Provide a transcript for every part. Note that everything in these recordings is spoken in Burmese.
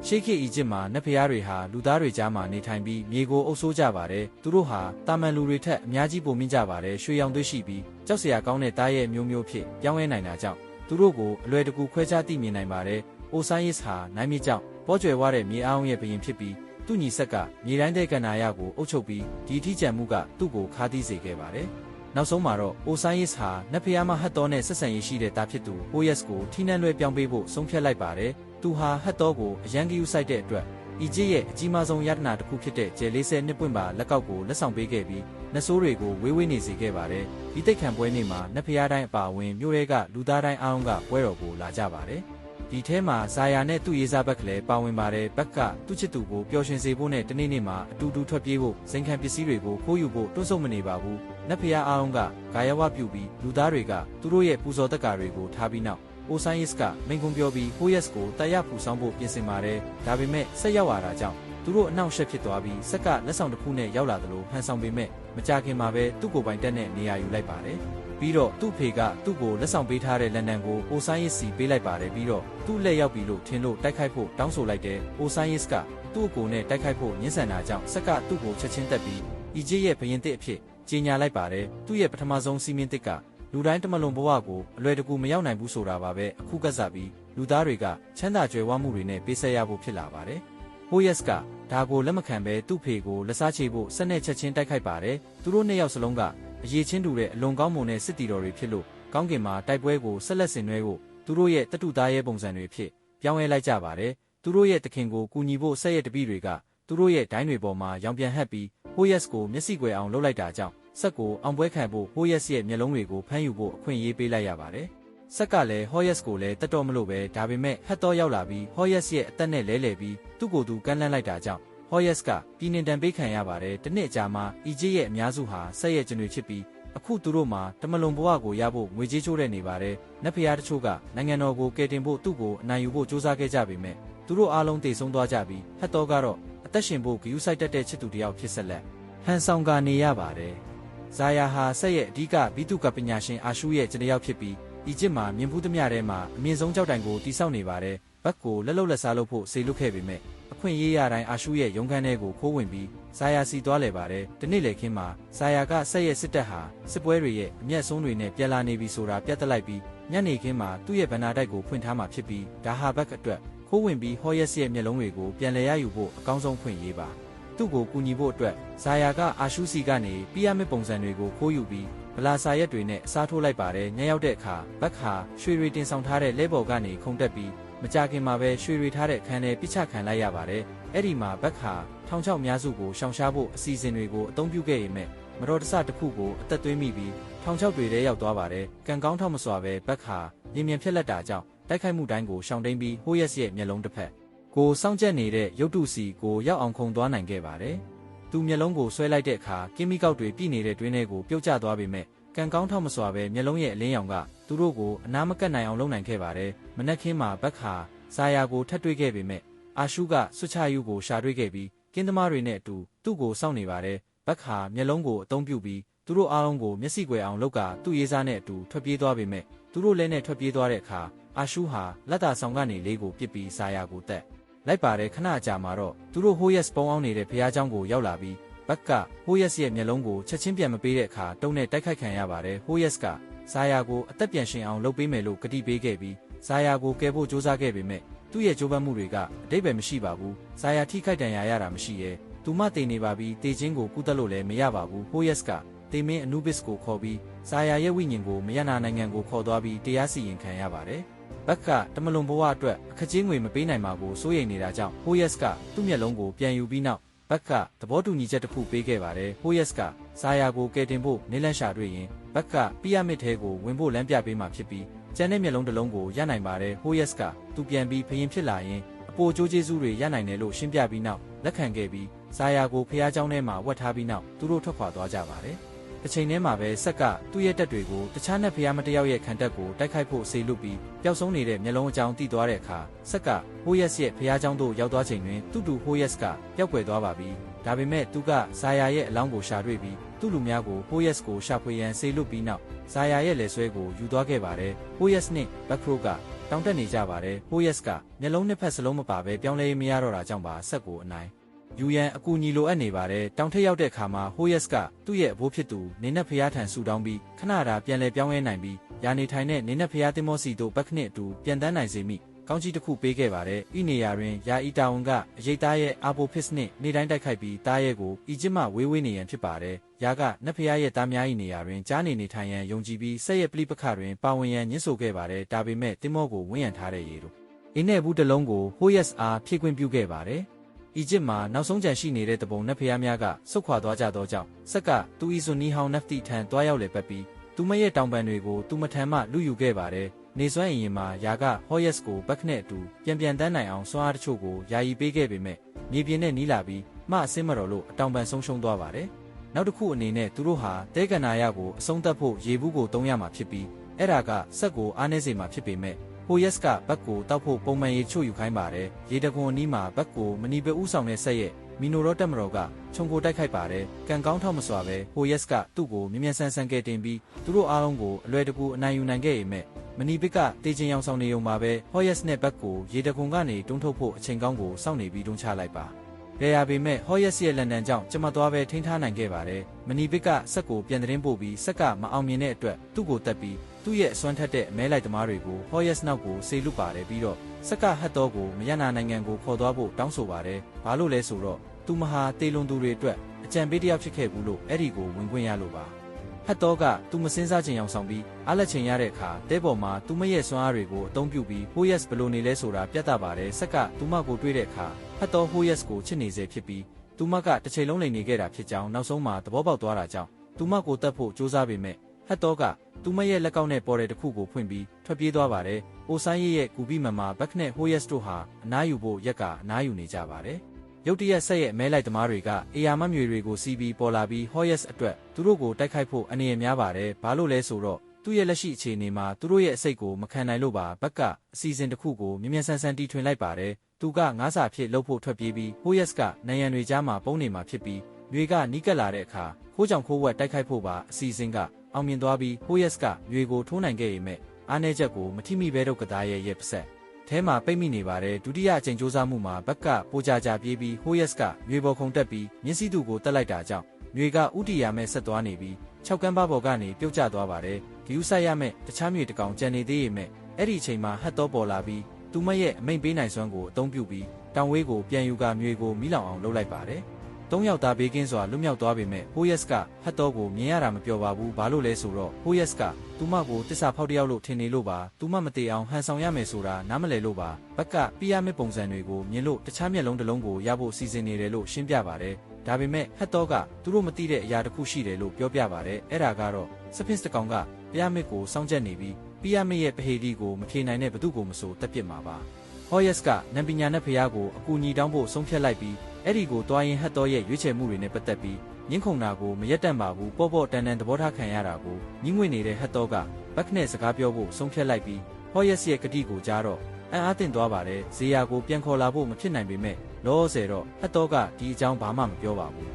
ရှေးခေတ်အီဂျစ်မှာနတ်ဖျားတွေဟာလူသားတွေကြားမှာနေထိုင်ပြီးမြေကိုအုပ်ဆိုးကြပါတယ်သူတို့ဟာတာမန်လူတွေထက်အများကြီးပိုမြင့်ကြပါတယ်ရွှေရောင်သွေးရှိပြီးကြောက်စရာကောင်းတဲ့သားရဲ့မျိုးမျိုးဖြစ်ပြောင်းလဲနိုင်တာကြောင့်သူတို့ကိုအလွယ်တကူခွဲခြားသိမြင်နိုင်ပါတယ်အိုဆိုင်းယစ်ဟာနိုင်မြေကြောင့်ပေါ်ကျွယ်ဝတဲ့မြေအားရဲ့ဘရင်ဖြစ်ပြီးသူ့ညီဆက်ကမြေတိုင်းတဲ့ကန္နာရကိုအုပ်ချုပ်ပြီးဒီထိကြံမှုကသူ့ကိုခါးသီးစေခဲ့ပါတယ်နောက်ဆုံးမှာတော့အိုဆိုင်းယစ်ဟာနတ်ဖျားမဟတ်တော်နဲ့ဆက်ဆံရေးရှိတဲ့သားဖြစ်သူဟိုယက်စ်ကိုထိနှံလွှဲပြောင်းပေးဖို့ဆုံးဖြတ်လိုက်ပါတယ်သူဟာဟတ်တော်ကိုအရန်ကယူဆိုင်တဲ့အတွက်အီဂျစ်ရဲ့အကြီးမားဆုံးယတနာတစ်ခုဖြစ်တဲ့ကျယ်40နှစ်ပွင့်ပါလက်ကောက်ကိုလက်ဆောင်ပေးခဲ့ပြီးနတ်ဆိုးတွေကိုဝေးဝေးနေစေခဲ့ပါတယ်ဒီတိတ်ခံပွဲနေ့မှာနတ်ဖျားတိုင်းအပါအဝင်မြို့ရဲကလူသားတိုင်းအားလုံးကပွဲတော်ကိုလာကြပါတယ်ဒီထဲမှာဇာယာနဲ့သူ့ရေးစားဘက်ကလည်းပါဝင်ပါတယ်ဘက်ကသူ့ချစ်သူကိုပျော်ရွှင်စေဖို့နဲ့တနေ့နေ့မှာအတူတူထွက်ပြေးဖို့စိန်ခံပစ္စည်းတွေကိုခိုးယူဖို့တွန့်ဆုတ်မနေပါဘူးနတ်ဖျားအားလုံးကဂါယဝပြုပြီးလူသားတွေကသူတို့ရဲ့ပူဇော်တက္ကာတွေကိုထားပြီးနောက်အိုဆိုင်းယစ်ကမိန်ကွန်းပြောပြီးဟိုယက်စ်ကိုတိုက်ရဖူဆောင်ဖို့ပြင်ဆင်ပါတယ်ဒါပေမဲ့ဆက်ရောက်လာတာကြောင့်သူတို့အနှောင့်အယှက်ဖြစ်သွားပြီးဆက်ကလက်ဆောင်တစ်ခုနဲ့ရောက်လာသလိုဟန်ဆောင်ပေမဲ့မကြခင်မှာပဲသူ့ကိုယ်ပိုင်တက်နဲ့နေရာယူလိုက်ပါတယ်ပြီးတော့သူ့ဖေကသူ့ကိုလက်ဆောင်ပေးထားတဲ့လန်ဒန်ကိုအိုဆိုင်းယစ်စီပေးလိုက်ပါတယ်ပြီးတော့သူ့လက်ရောက်ပြီလို့ထင်လို့တိုက်ခိုက်ဖို့တောင်းဆိုလိုက်တယ်အိုဆိုင်းယစ်ကသူ့ကိုယ်နဲ့တိုက်ခိုက်ဖို့ညှဉ်းဆန်တာကြောင့်ဆက်ကသူ့ကိုချက်ချင်းတက်ပြီးအီဂျစ်ရဲ့ဘရင်တစ်အဖြစ်ကြေညာလိုက်ပါတယ်သူ့ရဲ့ပထမဆုံးစီမင်းတစ်ကလူတိုင်းတမလွန်ဘဝကိုအလွယ်တကူမရောက်နိုင်ဘူးဆိုတာပါပဲအခုကစားပြီးလူသားတွေကချမ်းသာကြွယ်ဝမှုတွေနဲ့ပေးဆက်ရဖို့ဖြစ်လာပါတယ်ဟိုယက်စ်ကဒါကိုလက်မခံဘဲသူ့ဖေကိုလက်စားချေဖို့စက်နဲ့ချက်ချင်းတိုက်ခိုက်ပါတယ်သူတို့နှစ်ယောက်စလုံးကအရေးချင်းတူတဲ့အလွန်ကောင်းမွန်တဲ့စစ်တီတော်တွေဖြစ်လို့ကောင်းကင်မှာတိုက်ပွဲကိုဆက်လက်ဆင်နွှဲဖို့သူတို့ရဲ့တတုသားရဲ့ပုံစံတွေဖြစ်ပြောင်းလဲလိုက်ကြပါတယ်သူတို့ရဲ့တခင်ကိုကူညီဖို့ဆက်ရဲ့တပည့်တွေကသူတို့ရဲ့ဒိုင်းတွေပေါ်မှာရောင်ပြန်ဟပ်ပြီးဟိုယက်စ်ကိုမျက်စိကွယ်အောင်လုပ်လိုက်တာကြောင့်ဆက်ကိုအောင်ပွဲခံဖို့ဟိုယက်စ်ရဲ့မျက်လုံးတွေကိုဖမ်းယူဖို့အခွင့်အရေးပေးလိုက်ရပါတယ်ဆက်ကလည်းဟောယက်စ်ကိုလည်းတတ်တော်မလို့ပဲဒါပေမဲ့ဟတ်တော်ရောက်လာပြီးဟောယက်စ်ရဲ့အသက်နဲ့လဲလှယ်ပြီးသူ့ကိုယ်သူကမ်းလှမ်းလိုက်တာကြောင့်ဟောယက်စ်ကပြည်နှင်တံပေးခံရပါတယ်တနှစ်အကြာမှာအီဂျစ်ရဲ့အများစုဟာဆက်ရဲ့ကျွန်တွေဖြစ်ပြီးအခုသူတို့မှာတမလွန်ဘဝကိုရဖို့ငွေကြေးချိုးတဲ့နေပါတယ်နတ်ဖျားတချို့ကနိုင်ငံတော်ကိုကယ်တင်ဖို့သူ့ကိုအနိုင်ယူဖို့စူးစမ်းခဲ့ကြပေမဲ့သူတို့အားလုံးတည်ဆုံသွားကြပြီးဟတ်တော်ကတော့အသက်ရှင်ဖို့ဂရုစိုက်တတ်တဲ့ချစ်သူတစ်ယောက်ဖြစ်ဆက်လက်ဟန်ဆောင်ကနေရပါတယ်ဇာယာဟာဆက်ရဲ့အဓိကဘိတုကပညာရှင်အာရှုရဲ့ကျွန်တစ်ယောက်ဖြစ်ပြီးအီဂျစ်မှာမြင်ဖူးသမျှထဲမှာအမြင့်ဆုံးကြောက်တိုင်ကိုတိစောက်နေပါတယ်ဘက်ကိုလက်လက်စားလို့ဖို့စေလွတ်ခဲ့ပေမဲ့အခွင့်အရေးရတိုင်းအာရှုရဲ့ရုံးခန်းထဲကိုခိုးဝင်ပြီးဇာယာစီသွားလေပါတယ်ဒီနေ့လေခင်းမှာဇာယာကဆက်ရဲ့စစ်တပ်ဟာစစ်ပွဲတွေရဲ့အမျက်ဆုံးတွေနဲ့ပြန်လာနေပြီဆိုတာပြတ်တက်လိုက်ပြီးညနေခင်းမှာသူ့ရဲ့ဗန္နာတိုက်ကိုဖွင့်ထားမှာဖြစ်ပြီးဒါဟာဘက်အတွက်ခိုးဝင်ပြီးဟောယက်စ်ရဲ့မျက်လုံးတွေကိုပြန်လည်ရယူဖို့အကောင်းဆုံးခွင့်ရေးပါသူ့ကိုကူညီဖို့အတွက်ဇာယာကအာရှုစီကနေပီရမစ်ပုံစံတွေကိုခိုးယူပြီးဗလာစာရက်တွေနဲ့အစားထိုးလိုက်ပါတယ်ညရောက်တဲ့အခါဘက်ဟာရွှေရီတင်ဆောင်ထားတဲ့လဲဘော်ကနေခုန်တက်ပြီးမကြခင်မှာပဲရွှေရီထားတဲ့အခန်းထဲပြစ်ချခံလိုက်ရပါတယ်အဲ့ဒီမှာဘက်ဟာထောင်ချောက်များစုကိုရှောင်ရှားဖို့အစီအစဉ်တွေကိုအသုံးပြုခဲ့ရမယ်မတော်တဆတစ်ခုကိုအသက်သွင်းမိပြီးထောင်ချောက်တွေထဲရောက်သွားပါတယ်ကံကောင်းထောက်မစွာပဲဘက်ဟာမြင်မြန်ဖြက်လက်တာကြောင့်တိုက်ခိုက်မှုတိုင်းကိုရှောင်တိန်ပြီးဟိုယက်စ်ရဲ့မျက်လုံးတစ်ဖက်ကိုစောင့်ကြက်နေတဲ့ရုပ်တုစီကိုရောက်အောင်ခုန်သွားနိုင်ခဲ့ပါတယ်သူမျက်လုံးကိုဆွဲလိုက်တဲ့အခါကင်းမီကောက်တွေပြည့်နေတဲ့တွင်းထဲကိုပြုတ်ကျသွားပေမဲ့ကံကောင်းထောက်မစွာပဲမျက်လုံးရဲ့အလင်းရောင်ကသူတို့ကိုအနာမကတ်နိုင်အောင်လုပ်နိုင်ခဲ့ပါတယ်မနက်ခင်းမှာဘက်ဟာဇာယာကိုထပ်တွေ့ခဲ့ပေမဲ့အာရှုကဆွချယူကိုရှာတွေ့ခဲ့ပြီးကင်းသမားတွေနဲ့အတူသူ့ကိုစောင့်နေပါတယ်ဘက်ဟာမျက်လုံးကိုအသုံးပြုပြီးသူတို့အားလုံးကိုမျက်စိကွယ်အောင်လုပ်ကသူ့ရေးစားနဲ့အတူထွက်ပြေးသွားပေမဲ့သူတို့လည်းနဲ့ထွက်ပြေးသွားတဲ့အခါအာရှုဟာလက်တာဆောင်ကနေလေးကိုပစ်ပြီးဇာယာကိုတက်လိုက်ပါတယ်ခဏအကြာမှာတော့သူတို့ဟိုယက်စ်ပုံအောင်နေတဲ့ဖျားเจ้าကိုရောက်လာပြီးဘက်ကဟိုယက်စ်ရဲ့မျက်လုံးကိုချက်ချင်းပြန်မပေးတဲ့အခါတုံးနဲ့တိုက်ခိုက်ခံရပါတယ်ဟိုယက်စ်ကဇာယာကိုအသက်ပြန်ရှင်အောင်လုပ်ပေးမယ်လို့ကတိပေးခဲ့ပြီးဇာယာကိုကယ်ဖို့ကြိုးစားခဲ့ပေမဲ့သူ့ရဲ့ကြိုးပမ်းမှုတွေကအတိတ်ပဲမရှိပါဘူးဇာယာထိခိုက်ဒဏ်ရာရတာမရှိရဲ့သူမတည်နေပါပြီးတေချင်းကိုကုသလို့လည်းမရပါဘူးဟိုယက်စ်ကတေမင်းအနုဘစ်ကိုခေါ်ပြီးဇာယာရဲ့ဝိညာဉ်ကိုမရနာနိုင်ငံကိုခေါ်သွားပြီးတရားစီရင်ခံရပါတယ်ဘက်ကတမလွန်ဘဝအတွက်အခကြေးငွေမပေးနိုင်ပါဘူးစိုးရိမ်နေတာကြောင့်ဟိုယက်စ်ကသူ့မျက်လုံးကိုပြန်ယူပြီးနောက်ဘက်ကသဘောတူညီချက်တစ်ခုပေးခဲ့ပါတယ်ဟိုယက်စ်ကဇာယာကိုကယ်တင်ဖို့နေလန့်ရှာတွေ့ရင်ဘက်ကပီရမစ်ထဲကိုဝင်ဖို့လမ်းပြပေးမှဖြစ်ပြီးကျန်တဲ့မျက်လုံးတစ်လုံးကိုရနိုင်ပါတယ်ဟိုယက်စ်ကသူပြန်ပြီးဖရင်ဖြစ်လာရင်အပိုကျိုးကျေးဇူးတွေရနိုင်တယ်လို့ရှင်းပြပြီးနောက်လက်ခံခဲ့ပြီးဇာယာကိုဖျားเจ้าထဲမှာဝတ်ထားပြီးနောက်သူတို့ထွက်ခွာသွားကြပါတယ်တစ်ချိန်တည်းမှာပဲဆက်ကသူ့ရဲ့တက်တွေကိုတခြားနတ်ဖျားမတယောက်ရဲ့ခံတက်ကိုတိုက်ခိုက်ဖို့ဆေလွတ်ပြီးပျောက်ဆုံးနေတဲ့မျက်လုံးအကြောင်းသိသွားတဲ့အခါဆက်ကဟိုယက်စ်ရဲ့ဖျားเจ้าသို့ရောက်သွားချိန်တွင်သူ့တူဟိုယက်စ်ကပျောက်ကွယ်သွားပါပြီဒါပေမဲ့သူကဇာယာရဲ့အလောင်းကိုရှာတွေ့ပြီးသူ့လူများကိုဟိုယက်စ်ကိုရှာဖွေရန်ဆေလွတ်ပြီးနောက်ဇာယာရဲ့လက်ဆွဲကိုယူသွားခဲ့ပါတယ်ဟိုယက်စ်နှင့်ဘက်ခရိုက တောင်တက်နေကြပါတယ်ဟိုယက်ကမျက်လုံးနှစ်ဖက်စလုံးမပါပဲပြောင်းလဲမရတော့တာကြောင့်ပါဆက်ကိုအနိုင်ယူရန်အကူအညီလိုအပ်နေပါတယ်တောင်ထက်ရောက်တဲ့အခါမှာဟိုယက်ကသူ့ရဲ့အဘိုးဖြစ်သူနေနဲ့ဖျားထံဆူတောင်းပြီးခဏတာပြန်လဲပြောင်းလဲနိုင်ပြီးယာနေထိုင်တဲ့နေနဲ့ဖျားတင်မောစီတို့ဘက်ခနစ်အတူပြန်တန်းနိုင်စေမိကောင်းကြီးတစ်ခုပေးခဲ့ပါတယ်ဤနေရာတွင်ယာအီတာဝန်ကအရေးသားရဲ့အာဘိုဖစ်နှင့်နေတိုင်းတိုက်ခိုက်ပြီးတားရဲ့ကိုအီဂျစ်မှဝေးဝေးနေရန်ဖြစ်ပါတယ်ယာကနတ်ဖျားရဲ့သားများ၏နေရာတွင်ကြားနေထိုင်ရန်ယုံကြည်ပြီးဆက်ရဲ့ပလိပခတွင်ပါဝင်ရန်ညှင်းဆိုခဲ့ပါတယ်ဒါပေမဲ့တင်မောကိုဝန်းရံထားတဲ့ရေတို့အင်းနဲ့ဘူးတစ်လုံးကိုဟိုယက်အားဖြည့်ခွင့်ပြုခဲ့ပါတယ်အီဂျစ်မှာနောက်ဆုံးကြံရှိနေတဲ့တပုံနတ်ဖျားများကဆုတ်ခွာသွားကြသောကြောင့်ဆက်ကသူဤစွန်နီဟောင်းနက်တီထံတွားရောက်လေပတ်ပြီးသူမရဲ့တောင်ပံတွေကိုသူမထံမှလူယူခဲ့ပါတယ်နေစွမ်းအရင်မှာယာကဟောယက်ကိုဘက်ခနဲ့အတူပြန်တန်းနိုင်အောင်စွမ်းအားတချို့ကိုယာယီပေးခဲ့ပေမဲ့မြေပြင်နဲ့နီးလာပြီးမှအစင်းမတော်လို့အတောင်ပံဆုံးရှုံးသွားပါတယ်နောက်တစ်ခုအနေနဲ့သူတို့ဟာတဲကနာရကိုအဆုံးသတ်ဖို့ရေဘူးကိုတုံးရမှာဖြစ်ပြီးအဲ့ဒါကဆက်ကိုအားနည်းစေမှာဖြစ်ပေမဲ့ဟိုယက်ကဘက်ကိုတောက်ဖို့ပုံမှန်ရေချို့ယူခိုင်းပါတယ်ရေတကွန်အနီးမှာဘက်ကိုမနီပဲဥဆောင်တဲ့ဆက်ရဲ့မီနိုရောတက်မတော်ကခြုံကိုတိုက်ခိုက်ပါတယ်ကံကောင်းထောက်မစွာပဲဟိုယက်ကသူ့ကိုမြ мян ဆန်းဆန်းကဲတင်ပြီးသူတို့အားလုံးကိုအလွယ်တကူအနိုင်ယူနိုင်ခဲ့ပေမဲ့မနီပစ်ကတေးချင်းရောင်ဆောင်နေုံမှာပဲဟောယက်နဲ့ဘက်ကိုရေတကွန်ကနေတွန်းထုတ်ဖို့အချိန်ကောင်းကိုစောင့်နေပြီးတွန်းချလိုက်ပါရရပေမဲ့ဟောယက်ရဲ့လန်ဒန်ကြောင့်ကျမသွားပဲထိန်းထားနိုင်ခဲ့ပါတယ်မနီပစ်ကဆက်ကိုပြန်သတင်းပို့ပြီးဆက်ကမအောင်မြင်တဲ့အတွက်သူ့ကိုတက်ပြီးသူ့ရဲ့အစွမ်းထက်တဲ့အမဲလိုက်သမားတွေကိုဟောယက်နောက်ကိုဆေလွတ်ပါတယ်ပြီးတော့ဆက်ကဟတ်တော်ကိုမရနာနိုင်ငံကိုခေါ်သွားဖို့တောင်းဆိုပါတယ်ဘာလို့လဲဆိုတော့သူမဟာတေလွန်သူတွေအတွက်အကြံပေးတယောက်ဖြစ်ခဲ့ဘူးလို့အဲ့ဒီကိုဝင်ခွင့်ရလို့ပါဟတ်တော်ကသူမစင်းစားခြင်းအောင်ဆောင်ပြီးအားလက်ချိန်ရတဲ့အခါတဲပေါ်မှာသူမရဲ့စွမ်းအားတွေကိုအသုံးပြုပြီးဟိုယက်ဘယ်လိုနေလဲဆိုတာပြသပါတယ်ဆက်ကသူမကိုတွေ့တဲ့အခါဟတ်တော်ဟိုယက်ကိုချစ်နေစေဖြစ်ပြီးသူမကတစ်ချိန်လုံးလိန်နေခဲ့တာဖြစ်ကြောင်းနောက်ဆုံးမှာသဘောပေါက်သွားတာကြောင့်သူမကိုတတ်ဖို့ကြိုးစားပေမဲ့ဟတ်တော်ကသူမရဲ့လက်ကောက်နဲ့ပေါ်တဲ့တစ်ခုကိုဖွင့်ပြီးထွက်ပြေးသွားပါတယ်အိုဆိုင်ရဲ့ကူပြီးမမှာဘက်ခနဲ့ဟိုယက်တို့ဟာအနားယူဖို့ရက်ကအနားယူနေကြပါတယ်ရုတ်တရက်ဆက်ရဲ့အမဲလိုက်သမားတွေကအေယာမမြွေတွေကိုစီးပြီးပေါ်လာပြီးဟောယက်အတွက်သူတို့ကိုတိုက်ခိုက်ဖို့အနေရများပါတယ်ဘာလို့လဲဆိုတော့သူ့ရဲ့လက်ရှိအခြေအနေမှာသူတို့ရဲ့အစိတ်ကိုမခံနိုင်လို့ပါဘက်ကအစီအစဉ်တစ်ခုကိုမြ мян ဆန်းဆန်းတီထွင်လိုက်ပါတယ်သူကငါးစာဖြစ်လှုပ်ဖို့ထွက်ပြေးပြီးဟိုယက်ကနိုင်ရန်တွေကြားမှာပုံနေမှာဖြစ်ပြီးတွေကနီးကပ်လာတဲ့အခါခိုးကြောင်ခိုးဝက်တိုက်ခိုက်ဖို့ပါအစီအစဉ်ကအောင်မြင်သွားပြီးဟိုယက်ကတွေကိုထိုးနိုင်ခဲ့ပေမဲ့အားနည်းချက်ကိုမထိမိဘဲတော့ကသားရဲ့ပဆက်ထဲမှာပိတ်မိနေပါတယ်ဒုတိယအကြိမ်စ조사မှုမှာဘက်ကပိုကြကြပြေးပြီးဟိုယက်ကမြေပေါ်ခုန်တက်ပြီးမျက်စိသူကိုတက်လိုက်တာကြောင့်မြေကဥတီယာမဲ့ဆက်သွားနေပြီး6ကန်းပါပေါ်ကနေပြုတ်ကျသွားပါတယ်ဂယူဆိုင်ရမဲ့တခြားမြေတကောင်ကြံနေသေးရဲ့မဲ့အဲ့ဒီအချိန်မှာဟတ်တော့ပေါ်လာပြီးသူမရဲ့အမိန်ပေးနိုင်စွမ်းကိုအသုံးပြုပြီးတောင်ဝေးကိုပြန်ယူကမြေကိုမိလောင်အောင်လုပ်လိုက်ပါတယ်၃ယောက်သားဘေးကင်းစွာလွတ်မြောက်သွားပေမဲ့ဟိုယက်ကဟတ်တော့ကိုမြင်ရတာမပြောပါဘူးဘာလို့လဲဆိုတော့ဟိုယက်ကသူမကိုတစ္ဆာဖောက်တယောက်လို့ထင်နေလို့ပါသူမမတေအောင်ဟန်ဆောင်ရမယ်ဆိုတာနားမလည်လို့ပါဘက်ကပြရမယ့်ပုံစံတွေကိုမြင်လို့တခြားမျက်လုံးတစ်လုံးကိုရဖို့စီစဉ်နေတယ်လို့ရှင်းပြပါတယ်ဒါပေမဲ့ဟတ်တော့ကသူတို့မသိတဲ့အရာတစ်ခုရှိတယ်လို့ပြောပြပါတယ်အဲ့ဒါကတော့စဖစ်တကောင်ကပြရမယ့်ကိုစောင့်ကြက်နေပြီးပြရမယ့်ရဲ့ပဟေဒီကိုမဖြေနိုင်တဲ့ဘသူကိုမဆိုတက်ပစ်မှာပါဟောယက်ကနံပညာနဲ့ဖျားကိုအကူအညီတောင်းဖို့ဆုံးဖြတ်လိုက်ပြီးအဲ့ဒီကိုတွားရင်ဟတ်တော့ရဲ့ရွေးချယ်မှုတွေနဲ့ပတ်သက်ပြီးညှင်းခုန်တာကိုမရက်တန့်ပါဘူးပေါ့တန်သဘောထားခံရတာကိုညှင်းငွေနေတဲ့ဟတ်တော့ကဘက်ခနဲ့စကားပြောဖို့ဆုံးဖြတ်လိုက်ပြီးဟောယက်ရဲ့ကတိကိုကြားတော့အံ့အားသင့်သွားပါတယ်ဇေယာကိုပြန်ခေါ်လာဖို့မဖြစ်နိုင်ပေမဲ့လောဆယ်တော့ဟတ်တော့ကဒီအကြောင်းဘာမှမပြောပါဘူး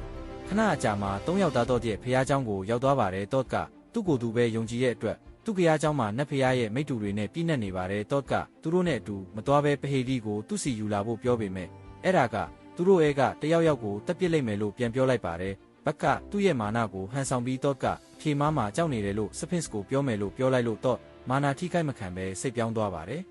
ခဏအကြာမှာ၃ယောက်သားတော့တဲ့ဖျားเจ้าကိုရောက်သွားပါတယ်တော့ကသူ့ကိုယ်သူပဲယုံကြည်ရဲ့အတွက်သူ့ဖျားเจ้าမှာနတ်ဖျားရဲ့မိတ္တူတွေနဲ့ပြည့်နှက်နေပါတယ်တော့ကသူတို့နဲ့အတူမသွားပဲပဟေဒီကိုသူ့စီယူလာဖို့ပြောပေမဲ့အဲ့ဒါကသူတို့အဲကတယောက်ယောက်ကိုတက်ပစ်လိုက်မယ်လို့ပြန်ပြောလိုက်ပါတယ်ဘက်ကသူ့ရဲ့မာနကိုဟန်ဆောင်ပြီးတော့ကဖြေမားမှာကြောက်နေတယ်လို့စဖင်စ်ကိုပြောမယ်လို့ပြောလိုက်လို့တော့မာနာထိခိုက်မခံပဲစိတ်ပြောင်းသွားပါတယ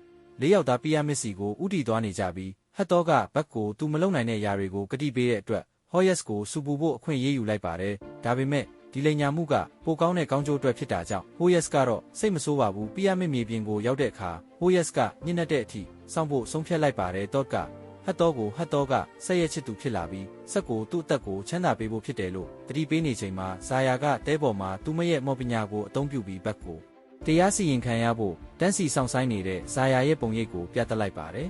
်၄ယောက်သားပီယာမစ်စီကိုဥတီသွားနေကြပြီးဟတ်တော့ကဘက်ကိုသူမလုံနိုင်တဲ့ຢာတွေကိုကတိပေးတဲ့အတွက်ဟောယက်ကိုစူပူဖို့အခွင့်အရေးယူလိုက်ပါတယ်ဒါပေမဲ့ဒီလိန်ညာမှုကပိုကောင်းတဲ့ကောင်းကျိုးအတွက်ဖြစ်တာကြောင့်ဟိုယက်ကတော့စိတ်မဆိုးပါဘူးပီယာမစ်မြေပြင်ကိုရောက်တဲ့အခါဟိုယက်ကညှင်းတဲ့အထိစောင့်ဖို့ဆုံးဖြတ်လိုက်ပါတယ်တော့ကဟတ်တော့ကဆက်ရဲ့ချစ်သူဖြစ်လာပြီးဆက်ကိုသူ့အသက်ကိုချမ်းသာပေးဖို့ဖြစ်တယ်လို့တတိပေးနေချိန်မှာဇာယာကတဲပေါ်မှာသူမရဲ့မော်ပညာကိုအသုံးပြုပြီးဘက်ကိုတရားစီရင်ခံရဖို့တန်းစီဆောင်ဆိုင်နေတဲ့ဇာယာရဲ့ပုံရိပ်ကိုပြသလိုက်ပါတယ်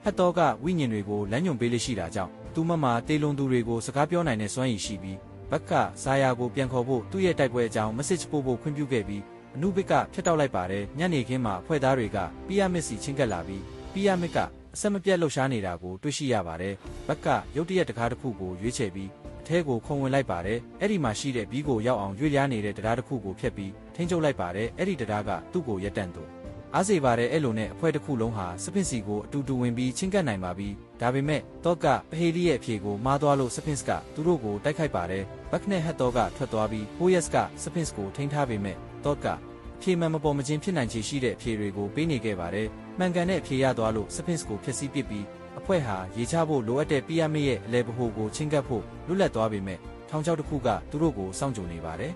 ဟတ်တော့ကဝိညာဉ်တွေကိုလမ်းညွန်ပေးလို့ရှိတာကြောင့်သူမမှာတေလွန်သူတွေကိုစကားပြောနိုင်တဲ့စွမ်းရည်ရှိပြီးဘက်ကဇာယာကိုပြန်ခေါ်ဖို့သူ့ရဲ့တိုက်ပွဲအကြောင်း message ပို့ဖို့ခွင့်ပြုခဲ့ပြီးအနုဘစ်ကဖျက်တောက်လိုက်ပါတယ်ညနေခင်းမှာအဖွဲ့သားတွေကပီယာမစ်စီချင်းကပ်လာပြီးပီယာမစ်ကအဆက်မပြတ်လှုပ်ရှားနေတာကိုတွေ့ရှိရပါတယ်ဘက်ကရုတ်တရက်တကားတစ်ခုကိုရွေးချယ်ပြီးအထဲကိုခုံဝင်လိုက်ပါတယ်အဲ့ဒီမှာရှိတဲ့ဘီးကိုရောက်အောင်ရွေ့လျားနေတဲ့တရားတစ်ခုကိုဖျက်ပြီးထိန်းချုပ်လိုက်ပါတယ်အဲ့ဒီတရားကသူ့ကိုရက်တန့်သူ အားစေပါတယ်အဲ့လိုနဲ့အဖွဲ့တစ်ခုလုံးဟာစဖင်စီကိုအတူတူဝင်ပြီးချင်းကပ်နိုင်ပါပြီဒါပေမဲ့တော့ကပဟေလီရဲ့အဖြေကိုမှားသွားလို့စဖင်စ်ကသူတို့ကိုတိုက်ခိုက်ပါတယ်ဘက်နဲ့ဟက်တော့ကထွက်သွားပြီးဟိုယက်စ်ကစဖင်စ်ကိုထိန်းထားပေမဲ့တော့ကအဖြေမှန်မပေါ်မချင်းဖြစ်နိုင်ခြေရှိတဲ့အဖြေတွေကိုပေးနေခဲ့ပါတယ်မှန်ကန်တဲ့အဖြေရသွားလို့စဖင်စ်ကိုဖျက်ဆီးပစ်ပြီးအဖွဲ့ဟာရေချဖို့လိုအပ်တဲ့ပီရမစ်ရဲ့အလဲပဟိုကိုချင်းကပ်ဖို့လွတ်လပ်သွားပေမဲ့ထောင်ချောက်တစ်ခုကသူတို့ကိုစောင့်ကြိုနေပါတယ်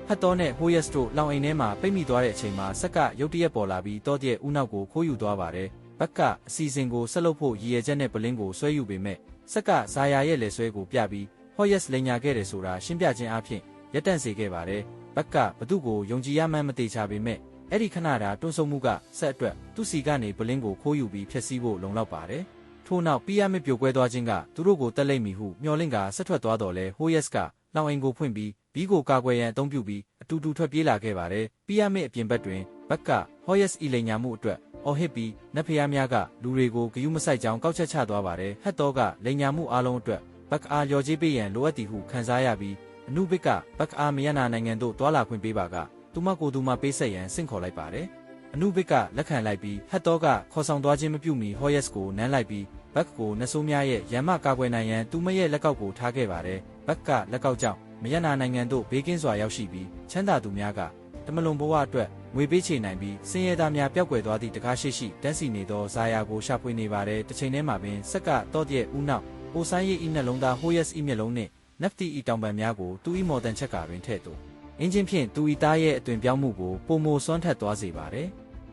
ဟတ်တော်နဲ့ဟိုယက်စ်တို့လောင်အိမ်ထဲမှာပိတ်မိသွားတဲ့အချိန်မှာဆက်ကရုတ်တရက်ပေါ်လာပြီးတော့တဲ့ဦးနောက်ကိုခိုးယူသွားပါတယ်ဘက်ကအစီအစဉ်ကိုဆက်လုပ်ဖို့ရည်ရွယ်ချက်နဲ့ပလင်းကိုဆွဲယူပေမဲ့ဆက်ကဇာယာရဲ့လက်ဆွဲကိုပြပြီးဟိုယက်စ်လိန်ညာခဲ့တယ်ဆိုတာရှင်းပြခြင်းအပြင်ရက်တန့်စေခဲ့ပါတယ်ဘက်ကဘသူ့ကိုယုံကြည်ရမှန်းမသေးချပေမဲ့အဲ့ဒီခဏတာတွန်းဆုံမှုကဆက်အတွက်သူ့စီကနေပလင်းကိုခိုးယူပြီးဖျက်ဆီးဖို့လုံလောက်ပါတယ်ထို့နောက်ပီရမစ်ပြိုကွဲသွားခြင်းကသူတို့ကိုတက်လိမ့်မည်ဟုမျှော်လင့်ကဆက်ထွက်သွားတော့လဲဟိုယက်စ်ကလောင်အိမ်ကိုဖွင့်ပြီးဘီကိုကာကွယ်ရန်အသုံးပြုပြီးအတူတူထွက်ပြေးလာခဲ့ပါတယ်ပီရမစ်အပြင်ဘက်တွင်ဘက်ကဟောယက်စ်အီလိန်ညာမှုအတွက်အော်ဟစ်ပြီးနတ်ဖျားများကလူတွေကိုဂယုမဆိုင်ကြောင်းကောက်ချက်ချသွားပါတယ်ဟက်တော့ကလိန်ညာမှုအလုံးအတွက်ဘက်အားလျော်ကြေးပေးရန်လိုအပ်သည်ဟုခံစားရပြီးအနုဘစ်ကဘက်အားမယနာနိုင်ငံသို့တွာလာခွင့်ပေးပါကသူမကိုယ်သူမပေးဆက်ရန်ဆင့်ခေါ်လိုက်ပါတယ်အနုဘစ်ကလက်ခံလိုက်ပြီးဟက်တော့ကခေါ်ဆောင်သွားခြင်းမပြုမီဟောယက်စ်ကိုနမ်းလိုက်ပြီးဘက်ကိုနဆိုးများရဲ့ရန်မကာကွယ်နိုင်ရန်သူမရဲ့လက်ကောက်ကိုထားခဲ့ပါတယ်ဘက်ကလက်ကောက်ကြောင့်မယနာနိုင်ငံသို့ဘေးကင်းစွာရောက်ရှိပြီးချမ်းသာသူများကတမလွန်ဘဝအတွက်ငွေပေးချေနိုင်ပြီးစင်ရဲသားများပျောက်ကွယ်သွားသည့်တကားရှိတန်းစီနေသောဇာယာကိုရှာဖွေနေပါတယ်တစ်ချိန်တည်းမှာပင်ဆက်ကတော့တဲ့ဦးနောက်အိုဆိုင်ရဲ့ဤနှလုံးသားဟိုယက်စ်ဤမျက်လုံးနှင့်နက်ဖတီဤတောင်ပံများကိုသူဤမော်တန်ချက်ကာတွင်ထည့်သို့အင်ဂျင်ဖြင့်သူဤသားရဲ့အသွင်ပြောင်းမှုကိုပုံမိုစွမ်းထက်သွားစေပါတယ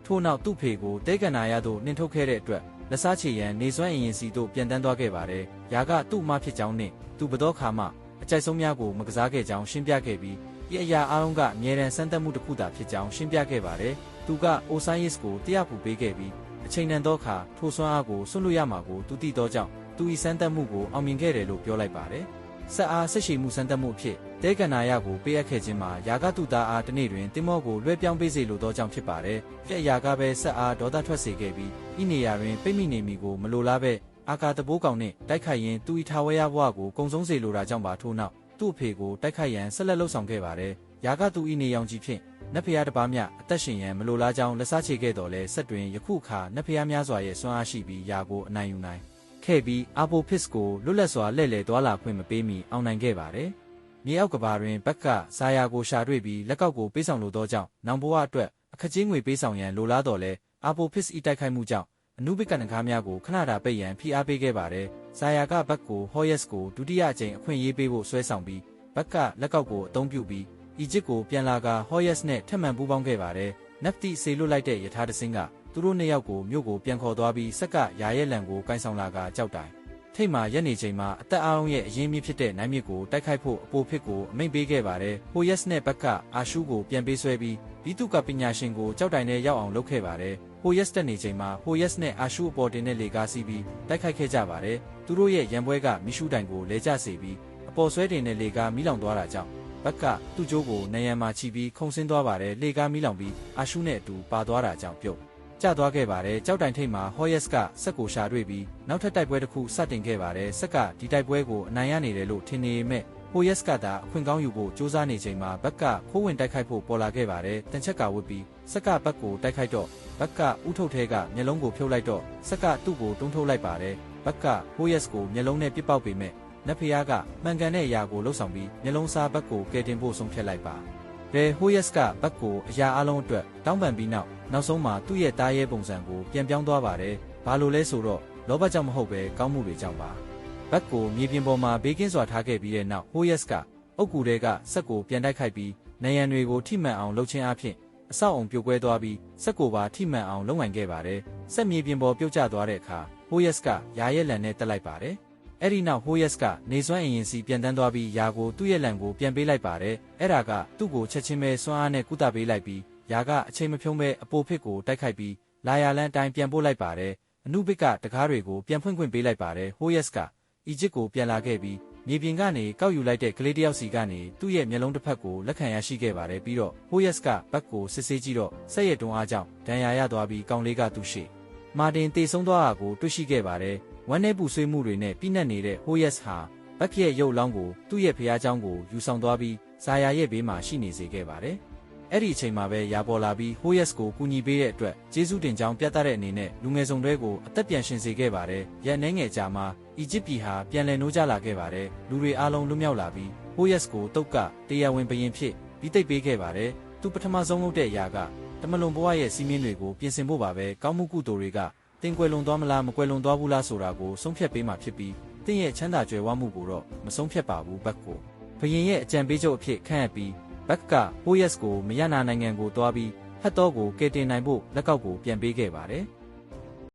်ထို့နောက်သူ့ဖေကိုတဲကန်နာရသို့နှင်ထုတ်ခဲ့တဲ့အတွက်လက်စားချေရန်နေစွမ်းအင်ရင်စီတို့ပြန်တန်းသွားခဲ့ပါတယ်။ယာကသူ့အမဖြစ်ကြောင်းနှင့်သူဘတော်ခါမှအကြိုက်ဆုံးများကိုမကစားခဲ့ကြောင်းရှင်းပြခဲ့ပြီးဒီအရာအားလုံးကအမြဲတမ်းစမ်းသပ်မှုတစ်ခုသာဖြစ်ကြောင်းရှင်းပြခဲ့ပါတယ်။သူကအိုဆိုင်ယစ်ကိုတရားပူပေးခဲ့ပြီးအချိန်တန်သောအခါထိုစွမ်းအားကိုဆွတ်လွတ်ရမှာကိုသူသိသောကြောင့်သူဤစမ်းသပ်မှုကိုအောင်မြင်ခဲ့တယ်လို့ပြောလိုက်ပါတယ်။ဆက်အားဆက်ရှိမှုစမ်းသပ်မှုအဖြစ်တဲကန်နာရကိုပေးအပ်ခဲ့ခြင်းမှာယာကသူသားအားတနေ့တွင်တင်မောကိုလွှဲပြောင်းပေးစေလိုသောကြောင့်ဖြစ်ပါတယ်။ပြက်ယာကပဲဆက်အားဒေါသထွက်စေခဲ့ပြီးဤနေရာတွင်ပိတ်မိနေမိကိုမလိုလားပဲအာကာတဘိုးကောင်နှင့်တိုက်ခိုက်ရင်းသူဤထာဝရဘဝကိုကုံဆုံးစေလိုတာကြောင့်ပါထို့နောက်သူ့အဖေကိုတိုက်ခိုက်ရန်ဆက်လက်လှုပ်ဆောင်ခဲ့ပါတယ်။ယာကသူဤနေရောင်ကြီးဖြင့်နတ်ဖျားတစ်ပါးမြအသက်ရှင်ရန်မလိုလားကြောင်းလက်စားချေခဲ့တော်လဲဆက်တွင်ယခုအခါနတ်ဖျားများစွာရဲ့စွမ်းအားရှိပြီးယာကိုအနိုင်ယူနိုင်ခဲ့ပြီးအာပိုဖစ်ကိုလွတ်လပ်စွာလှည့်လည်သွားလာခွင့်မပေးမီအောင်နိုင်ခဲ့ပါတယ်။မြေအောက်ကဘာတွင်ဘက်ကဇာယာကိုရှာတွေ့ပြီးလက်ကောက်ကိုပေးဆောင်လိုသောကြောင့်နောင်ဘဝအတွက်အခကြေးငွေပေးဆောင်ရန်လိုလားတော်လဲအာပိုဖစ်ဤတိုက်ခိုက်မှုကြောင့်အနုဘစ်ကနဂါးများကိုခဏတာပိတ်ရန်ဖိအားပေးခဲ့ပါတယ်။ဇာယာကဘက်ကိုဟောယက်စ်ကိုဒုတိယအကြိမ်အခွင့်အရေးပေးဖို့ဆွဲဆောင်ပြီးဘက်ကလက်ကောက်ကိုအသုံးပြုပြီးအီဂျစ်ကိုပြန်လာကဟောယက်စ်နဲ့ထပ်မံပူးပေါင်းခဲ့ပါတယ်။နက်ဖတီဆေလွတ်လိုက်တဲ့ယထာတစင်းကသူတို့နှစ်ယောက်ကိုမြို့ကိုပြန်ခေါ်သွားပြီးဆက်ကယာရဲ့လံကိုကိုင်ဆောင်လာကကြောက်တိုင်ထိတ်မှရက်နေချိန်မှာအသက်အားလုံးရဲ့အရင်းမြစ်ဖြစ်တဲ့နိုင်မြစ်ကိုတိုက်ခိုက်ဖို့အပိုဖြစ်ကိုအမိန့်ပေးခဲ့ပါတယ်။ဟိုယက်စ်နဲ့ဘက်ကအာရှုကိုပြန်ပေးဆွဲပြီးဘီတုကပညာရှင်ကိုကြောက်တိုင်နဲ့ရောက်အောင်လုပ်ခဲ့ပါတယ်။ဟိုယက်စ်တက်နေချိန်မှာဟိုယက်စ်နဲ့အာရှုအပေါ်တင်တဲ့လေကားစီးပြီးတိုက်ခိုက်ခဲ့ကြပါတယ်။သူတို့ရဲ့ရန်ပွဲကမီရှူတိုင်ကိုလဲကျစေပြီးအပေါ်ဆွဲတင်တဲ့လေကားမီးလောင်သွားတာကြောင့်ဘက်ကသူ့ကြိုးကိုနယံမှာချီပြီးခုန်ဆင်းသွားပါတယ်။လေကားမီးလောင်ပြီးအာရှုနဲ့အတူပါသွားတာကြောင့်ပြုတ်ကျသွားခဲ့ပါတယ်။ကြောက်တိုင်ထိပ်မှာဟောယက်စ်ကဆက်ကိုရှာတွေ့ပြီးနောက်ထပ်တိုက်ပွဲတစ်ခုစတင်ခဲ့ပါတယ်။ဆက်ကဒီတိုက်ပွဲကိုအနိုင်ရနေတယ်လို့ထင်နေပေမဲ့ဟိုယက်စ်ကသာအခွင့်ကောင်းယူဖို့စူးစမ်းနေချိန်မှာဘက်ကခိုးဝင်တိုက်ခိုက်ဖို့ပေါ်လာခဲ့ပါတယ်။တန်ချက်ကဝစ်ပြီးဆက်ကဘက်ကိုတိုက်ခိုက်တော့ဘက်ကဥထုတ်ထဲကမျက်လုံးကိုဖြုတ်လိုက်တော့ဆက်ကသူ့ကိုတွန်းထုတ်လိုက်ပါတယ်။ဘက်ကဟိုယက်စ်ကိုမျက်လုံးနဲ့ပစ်ပေါက်ပေမဲ့နတ်ဖျားကမှန်ကန်တဲ့အရာကိုလှုပ်ဆောင်ပြီးမျက်လုံးစားဘက်ကိုကယ်တင်ဖို့ဆုံးဖြတ်လိုက်ပါ။ဟိုယက်စ်ကဘက်ကိုအရာအလုံးအတွက်တောင်းပန်ပြီးနောက်ဆုံးမှာသူ့ရဲ့တားရဲပုံစံကိုပြန်ပြောင်းသွားပါတယ်။ဘာလို့လဲဆိုတော့လောဘကြောင့်မဟုတ်ပဲကောင်းမှုတွေကြောင့်ပါ။ဘက်ကိုမြေပြင်ပေါ်မှာဘေးကင်းစွာထားခဲ့ပြီးတဲ့နောက်ဟိုယက်စ်ကအုတ်ကူထဲကဆက်ကိုပြန်တိုက်ခိုက်ပြီးနယံတွေကိုထိမှန်အောင်လုပ်ခြင်းအပြင်အဆောက်အုံပြိုကွဲသွားပြီးဆက်ကိုပါထိမှန်အောင်လုပ်နိုင်ခဲ့ပါတယ်။ဆက်မြေပြင်ပေါ်ပြုတ်ကျသွားတဲ့အခါဟိုယက်စ်ကယာရဲ့လံနဲ့တက်လိုက်ပါတယ်။အဲ့ဒီနောက်ဟိုယက်စ်ကနေစွမ်းအင်ရင်စီပြန်တန်းသွားပြီးယာကိုသူ့ရဲ့လံကိုပြန်ပေးလိုက်ပါတယ်။အဲ့ဒါကသူ့ကိုချက်ချင်းပဲစွမ်းအားနဲ့ကုသပေးလိုက်ပြီးယာကအချိန်မဖြုံးပဲအပိုဖြစ်ကိုတိုက်ခိုက်ပြီးလာယာလန်တိုင်းပြန်ပို့လိုက်ပါတယ်။အနုဘစ်ကတကားတွေကိုပြန်ဖွင့်ခွင့်ပေးလိုက်ပါတယ်။ဟိုယက်စ်ကအီဂျစ်ကိုပြန်လာခဲ့ပြီးမြေပြင်ကနေကောက်ယူလိုက်တဲ့ကလေးတယောက်စီကနေသူ့ရဲ့မျက်လုံးတစ်ဖက်ကိုလက်ခံရရှိခဲ့ပါတယ်ပြီးတော့ဟိုယက်စ်ကဘက်ကိုစစ်ဆေးကြည့်တော့ဆက်ရတွန်းအားကြောင့်ဒဏ်ရာရသွားပြီးကောင်လေးကသူ့ရှိမာတင်တေဆုံးသွားတာကိုတွေ့ရှိခဲ့ပါတယ်ဝမ်းနည်းပူဆွေးမှုတွေနဲ့ပြည့်နှက်နေတဲ့ဟိုယက်စ်ဟာဘက်ရဲ့ရုပ်လောင်းကိုသူ့ရဲ့ဖျားเจ้าကိုယူဆောင်သွားပြီးဇာယာရဲ့ဘေးမှာရှိနေစေခဲ့ပါတယ် အဲ့ဒီအချိန်မှာပဲရာပေါ်လာပြီး Hoyas ကိုကူညီပေးတဲ့အတွက်ကျေးဇူးတင်ကြောင်းပြသတဲ့အနေနဲ့လူငယ်စုံတွေကိုအသက်ပြန်ရှင်စေခဲ့ပါတယ်။ရက်နှဲငယ်ကြာမှအီဂျစ်ပြည်ဟာပြန်လည်နိုးကျလာခဲ့ပါတယ်။လူတွေအားလုံးလွတ်မြောက်လာပြီး Hoyas ကိုတုတ်ကတရားဝင်ဘရင်ဖြစ်ပြီးသိပ်ပေးခဲ့ပါတယ်။သူပထမဆုံးလုပ်တဲ့အရာကတမလွန်ဘဝရဲ့စီးမင်းတွေကိုပြင်ဆင်ဖို့ပါပဲ။ကောင်းမှုကုသိုလ်တွေကတင်ကွယ်လွန်သွားမလားမကွယ်လွန်သွားဘူးလားဆိုတာကိုဆုံးဖြတ်ပေးမှဖြစ်ပြီးတင့်ရဲ့ချမ်းသာကြွယ်ဝမှုကိုတော့မဆုံးဖြတ်ပါဘူးဘက်ကိုဘရင်ရဲ့အကြံပေးချုပ်အဖြစ်ခန့်အပ်ပြီးဘက်က Hoyas ကိုမရနာနိုင်ငံကိုတွားပြီးဟတ်တော့ကိုကယ်တင်နိုင်ဖို့လက်ကောက်ကိုပြန်ပေးခဲ့ပါတယ်။